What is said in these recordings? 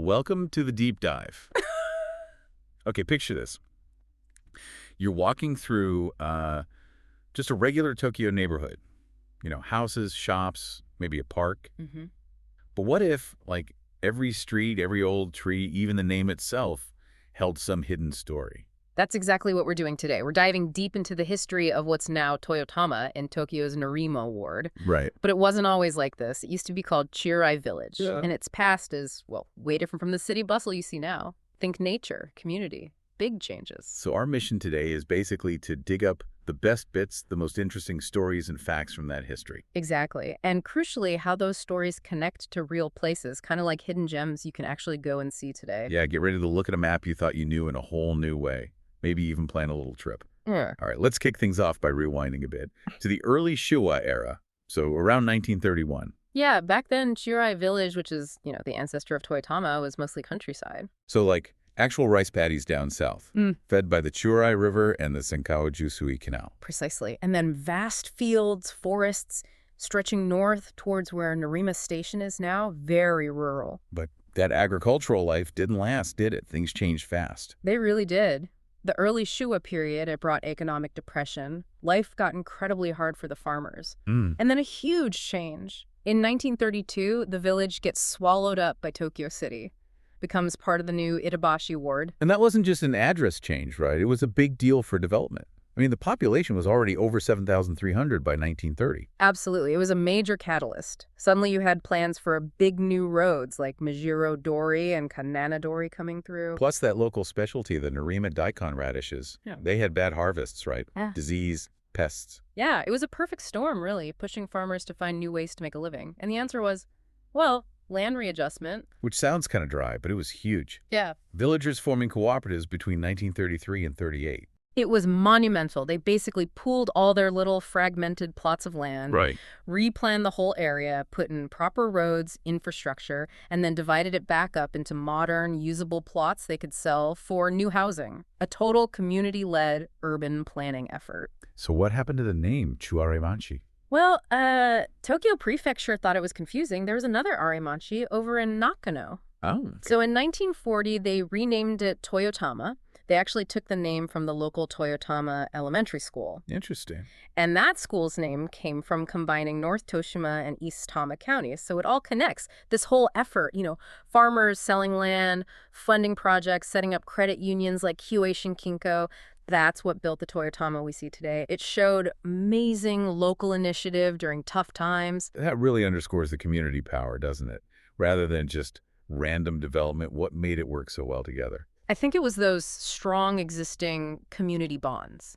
Welcome to the deep dive. Okay, picture this. You're walking through just a regular Tokyo neighborhood. You know, houses, shops, maybe a park. Mm-hmm. But what if, like, every street, every old tree, even the name itself, held some hidden story? That's exactly what we're doing today. We're diving deep into the history of what's now Toyotama in Tokyo's Nerima Ward. Right. But it wasn't always like this. It used to be called Kanekarai Village. Yeah. And its past is, well, way different from the city bustle you see now. Think nature, community, big changes. So our mission today is basically to dig up the best bits, the most interesting stories and facts from that history. Exactly. And crucially, how those stories connect to real places, kind of like hidden gems you can actually go and see today. Yeah, get ready to look at a map you thought you knew in a whole new way. Maybe even plan a little trip. Yeah. All right, let's kick things off by rewinding a bit to the early Showa era, so around 1931. Yeah, back then, Kanekarai Village, which is, the ancestor of Toyotama, was mostly countryside. So like actual rice paddies down south, fed by the Churai River and the Senkawa Josui Canal. Precisely. And then vast fields, forests, stretching north towards where Nerima Station is now, very rural. But that agricultural life didn't last, did it? Things changed fast. They really did. The early Showa period, it brought economic depression. Life got incredibly hard for the farmers. And then a huge change. In 1932, the village gets swallowed up by Tokyo City, becomes part of the new Itabashi Ward. And that wasn't just an address change, right? It was a big deal for development. I mean, the population was already over 7,300 by 1930. Absolutely. It was a major catalyst. Suddenly you had plans for big new roads like Majiro-dori and Kanana-dori coming through. Plus that local specialty, the Nerima daikon radishes. Yeah. They had bad harvests, right? Yeah. Disease, pests. Yeah, it was a perfect storm, really, pushing farmers to find new ways to make a living. And the answer was, well, land readjustment. Which sounds kind of dry, but it was huge. Yeah. Villagers forming cooperatives between 1933 and 38. It was monumental. They basically pooled all their little fragmented plots of land, Right. replanned the whole area, put in proper roads, infrastructure, and then divided it back up into modern, usable plots they could sell for new housing. A total community-led urban planning effort. So what happened to the name Chuaremanchi? Well, Tokyo Prefecture thought it was confusing. There was another Aremanchi over in Nakano. Oh. Okay. So in 1940, they renamed it Toyotama. They actually took the name from the local Toyotama Elementary School. Interesting. And that school's name came from combining North Toshima and East Tama counties. So it all connects. This whole effort, farmers selling land, funding projects, setting up credit unions like Kyuei Kinko. That's what built the Toyotama we see today. It showed amazing local initiative during tough times. That really underscores the community power, doesn't it? Rather than just random development, what made it work so well together? I think it was those strong existing community bonds,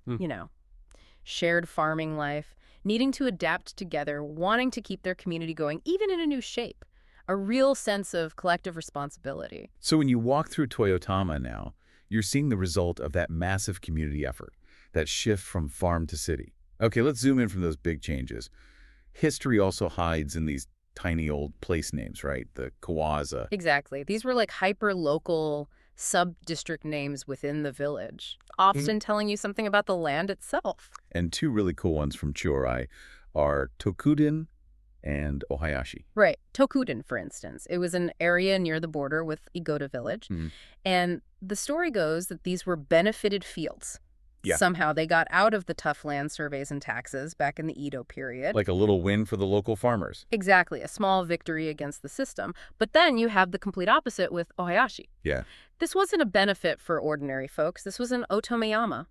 shared farming life, needing to adapt together, wanting to keep their community going, even in a new shape. A real sense of collective responsibility. So when you walk through Toyotama now, you're seeing the result of that massive community effort, that shift from farm to city. Okay, let's zoom in from those big changes. History also hides in these tiny old place names, right? The Kawaza. Exactly. These were like hyper-local sub-district names within the village, often telling you something about the land itself. And two really cool ones from Churai are Tokuden and Ohayashi. Right. Tokuden, for instance. It was an area near the border with Igoda Village. And the story goes that these were benefited fields. Yeah. Somehow they got out of the tough land surveys and taxes back in the Edo period. Like a little win for the local farmers. Exactly. A small victory against the system. But then you have the complete opposite with Ohayashi. Yeah. This wasn't a benefit for ordinary folks. This was an otomeyama,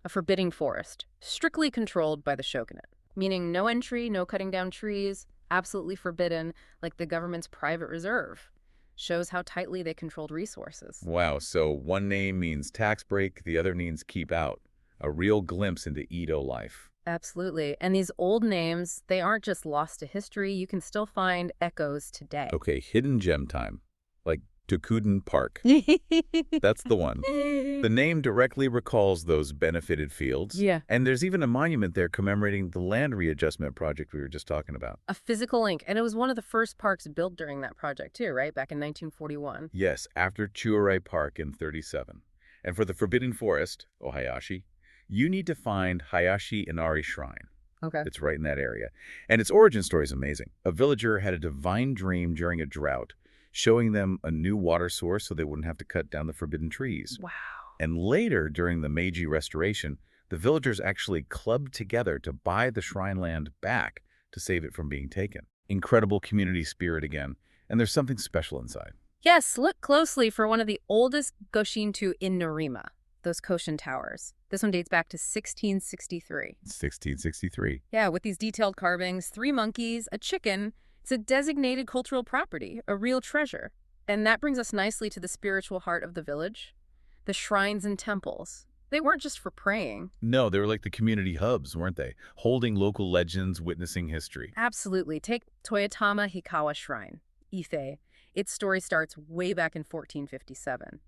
a forbidding forest, strictly controlled by the shogunate, meaning no entry, no cutting down trees, absolutely forbidden, like the government's private reserve. Shows how tightly they controlled resources. Wow, so one name means tax break, the other means keep out. A real glimpse into Edo life. Absolutely. And these old names, they aren't just lost to history. You can still find echoes today. Okay, hidden gem time. Like Tokuden Park. That's the one. The name directly recalls those benefited fields. Yeah. And there's even a monument there commemorating the land readjustment project we were just talking about. A physical link. And it was one of the first parks built during that project too, right? Back in 1941. Yes, after Chuarai Park in 37. And for the Forbidden Forest, Ohayashi, you need to find Hayashi Inari Shrine. Okay. It's right in that area. And its origin story is amazing. A villager had a divine dream during a drought. showing them a new water source so they wouldn't have to cut down the forbidden trees. Wow. And later, during the Meiji Restoration, the villagers actually clubbed together to buy the shrine land back to save it from being taken. Incredible community spirit again, and there's something special inside. Yes, look closely for one of the oldest Goshinto in Nerima, those Koshin towers. This one dates back to 1663. 1663. Yeah, with these detailed carvings, 3 monkeys, a chicken. It's a designated cultural property, a real treasure. And that brings us nicely to the spiritual heart of the village, the shrines and temples. They weren't just for praying. No, they were like the community hubs, weren't they? Holding local legends, witnessing history. Absolutely. Take Toyotama Hikawa Shrine, Ife. Its story starts way back in 1457.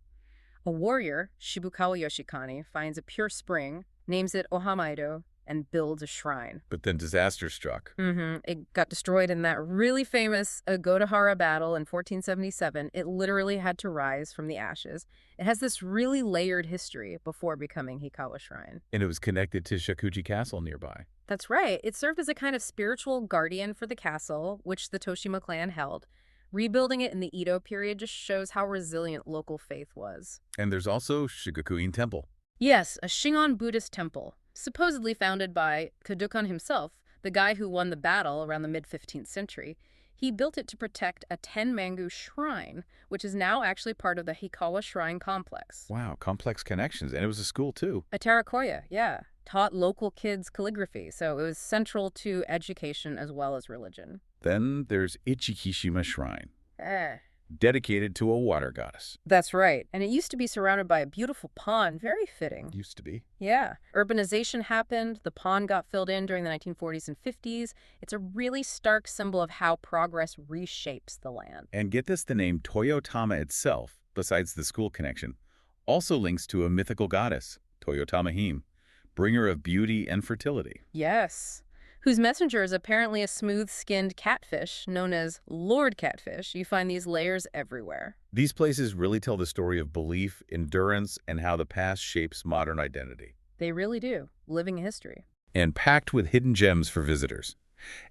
A warrior, Shibukawa Yoshikane, finds a pure spring, names it Ohamaido, and builds a shrine. But then disaster struck. It got destroyed in that really famous Agodahara battle in 1477. It literally had to rise from the ashes. It has this really layered history before becoming Hikawa Shrine. And it was connected to Shakuji Castle nearby. That's right. It served as a kind of spiritual guardian for the castle, which the Toshima clan held. Rebuilding it in the Edo period just shows how resilient local faith was. And there's also Seigakuin Temple. Yes, a Shingon Buddhist temple, supposedly founded by Kodokan himself, the guy who won the battle around the mid-15th century. He built it to protect a Tenmangu shrine, which is now actually part of the Hikawa Shrine complex. Wow, complex connections. And it was a school, too. A Tarakoya, yeah. Taught local kids calligraphy, so it was central to education as well as religion. Then there's Ichikishima Shrine, dedicated to a water goddess. That's right. And it used to be surrounded by a beautiful pond. Very fitting. Used to be. Yeah. Urbanization happened. The pond got filled in during the 1940s and 50s. It's a really stark symbol of how progress reshapes the land. And get this, the name Toyotama itself, besides the school connection, also links to a mythical goddess, Toyotama Hime, bringer of beauty and fertility. Yes. Whose messenger is apparently a smooth-skinned catfish known as Lord Catfish. You find these layers everywhere. These places really tell the story of belief, endurance, and how the past shapes modern identity. They really do. Living history. And packed with hidden gems for visitors.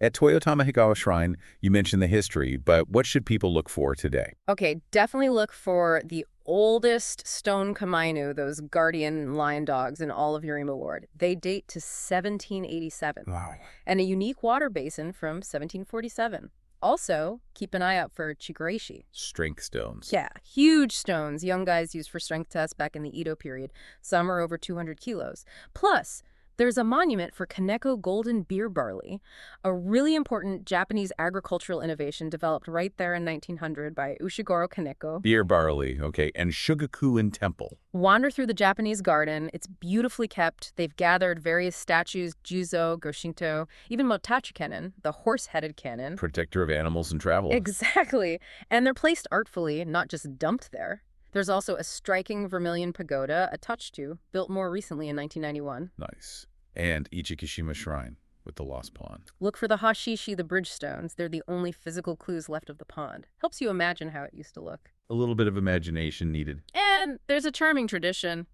At Toyotama Hikawa Shrine, you mentioned the history, but what should people look for today? Okay, definitely look for the oldest stone kamainu, those guardian lion dogs in all of Nerima Ward. They date to 1787. Wow. And a unique water basin from 1747. Also, keep an eye out for chigureishi. Strength stones. Yeah, huge stones young guys used for strength tests back in the Edo period. Some are over 200 kilos. Plus, there's a monument for Kaneko Golden beer barley, a really important Japanese agricultural innovation developed right there in 1900 by Ushiguro Kaneko. Beer barley, okay, and Seigakuin Temple. Wander through the Japanese garden. It's beautifully kept. They've gathered various statues, Juzo, Goshinto, even Motachi cannon, the horse-headed cannon. Protector of animals and travel. Exactly. And they're placed artfully, not just dumped there. There's also a striking vermilion pagoda, a touch to, built more recently in 1991. Nice. And Ichikishima Shrine with the lost pond. Look for the hashishi, the bridge stones. They're the only physical clues left of the pond. Helps you imagine how it used to look. A little bit of imagination needed. And there's a charming tradition.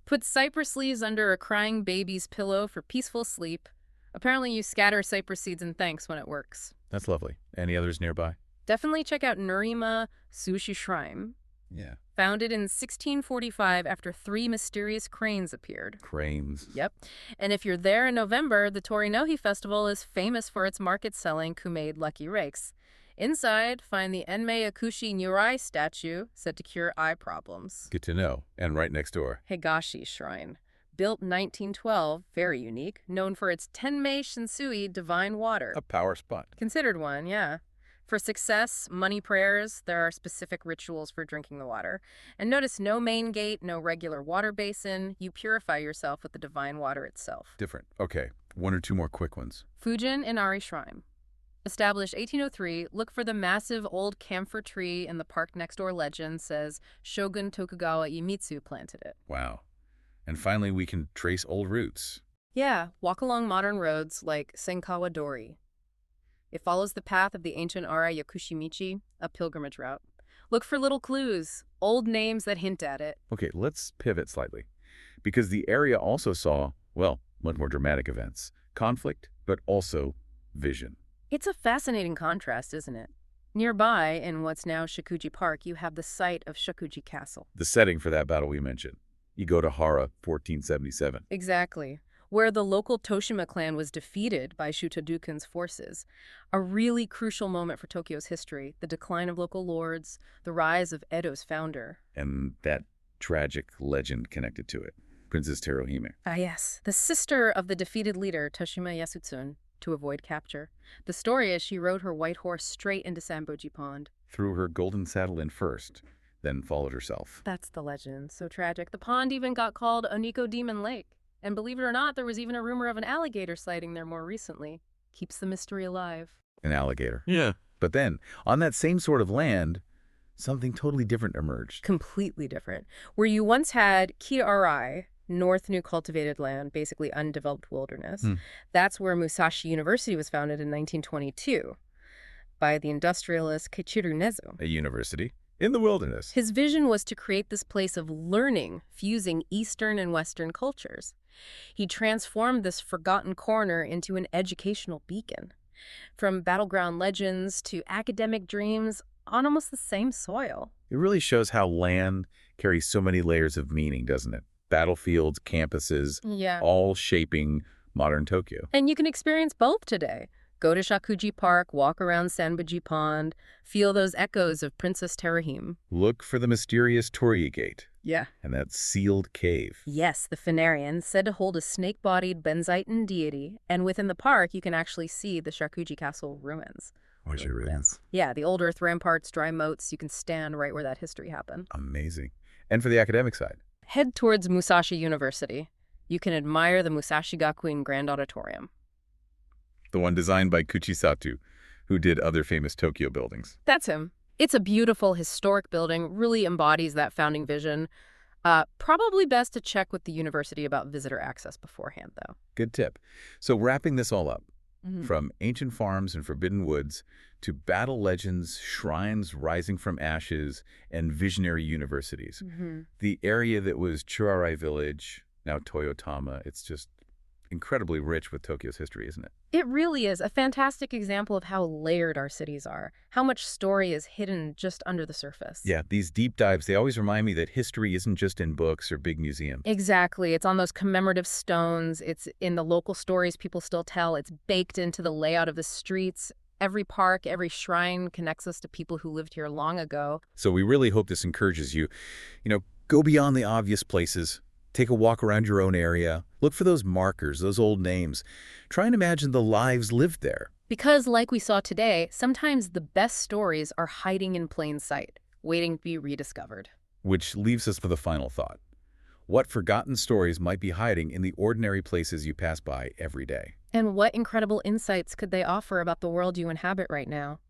Put cypress leaves under a crying baby's pillow for peaceful sleep. Apparently you scatter cypress seeds in thanks when it works. That's lovely. Any others nearby? Definitely check out Nerima Sushi Shrine. Yeah. Founded in 1645 after 3 mysterious cranes appeared. Cranes. Yep. And if you're there in November, the Torinohi Festival is famous for its market-selling kumade lucky rakes. Inside, find the Enmei Akushi Nyorai statue said to cure eye problems. Good to know. And right next door. Higashi Shrine. Built in 1912, very unique, known for its Tenmei Shinsui divine water. A power spot. Considered one, yeah. For success, money prayers, there are specific rituals for drinking the water. And notice no main gate, no regular water basin. You purify yourself with the divine water itself. Different. Okay. 1 or 2 more quick ones. Fujin Inari Shrine. Established 1803, look for the massive old camphor tree in the park next door. Legend says Shogun Tokugawa Iemitsu planted it. Wow. And finally, we can trace old routes. Yeah, walk along modern roads like Senkawa Dori. It follows the path of the ancient Arai Yakushimichi, a pilgrimage route. Look for little clues, old names that hint at it. Okay, let's pivot slightly. Because the area also saw, well, much more dramatic events. Conflict, but also vision. It's a fascinating contrast, isn't it? Nearby, in what's now Shakuji Park, you have the site of Shakuji Castle. The setting for that battle we mentioned. Hara, 1477. Exactly. Where the local Toshima clan was defeated by Shutaduken's forces. A really crucial moment for Tokyo's history, the decline of local lords, the rise of Edo's founder. And that tragic legend connected to it, Princess Teruhime. Ah, yes. The sister of the defeated leader, Toshima Yasutsun, to avoid capture. The story is she rode her white horse straight into Samboji Pond. Threw her golden saddle in first, then followed herself. That's the legend. So tragic. The pond even got called Oniko Demon Lake. And believe it or not, there was even a rumor of an alligator sighting there more recently. Keeps the mystery alive. An alligator. Yeah. But then, on that same sort of land, something totally different emerged. Completely different. Where you once had Kita-arai, North New Cultivated Land, basically undeveloped wilderness. That's where Musashi University was founded in 1922 by the industrialist Keiichiro Nezu. A university in the wilderness. His vision was to create this place of learning, fusing Eastern and Western cultures. He transformed this forgotten corner into an educational beacon. From battleground legends to academic dreams on almost the same soil. It really shows how land carries so many layers of meaning, doesn't it? Battlefields, campuses, Yeah. all shaping modern Tokyo. And you can experience both today. Go to Shakuji Park, walk around Sanboji Pond, feel those echoes of Princess Teruhime. Look for the mysterious Torii Gate Yeah. and that sealed cave. Yes, the Phanarian, said to hold a snake-bodied Benzaiten deity, and within the park you can actually see the Shakuji Castle ruins. Was it really? Yeah, the old earth ramparts, dry moats, you can stand right where that history happened. Amazing. And for the academic side? Head towards Musashi University. You can admire the Musashi Gakuin Grand Auditorium. The one designed by Kuchisatu, who did other famous Tokyo buildings. That's him. It's a beautiful, historic building, really embodies that founding vision. Probably best to check with the university about visitor access beforehand, though. Good tip. So wrapping this all up, from ancient farms and forbidden woods to battle legends, shrines rising from ashes, and visionary universities. The area that was Nakaarai Village, now Toyotama, it's just incredibly rich with Tokyo's history, isn't it? It really is a fantastic example of how layered our cities are, how much story is hidden just under the surface. Yeah, these deep dives, they always remind me that history isn't just in books or big museums. Exactly. It's on those commemorative stones. It's in the local stories people still tell. It's baked into the layout of the streets. Every park, every shrine connects us to people who lived here long ago. So we really hope this encourages you. Go beyond the obvious places. Take a walk around your own area. Look for those markers, those old names. Try and imagine the lives lived there. Because, like we saw today, sometimes the best stories are hiding in plain sight, waiting to be rediscovered. Which leaves us with a final thought. What forgotten stories might be hiding in the ordinary places you pass by every day? And what incredible insights could they offer about the world you inhabit right now?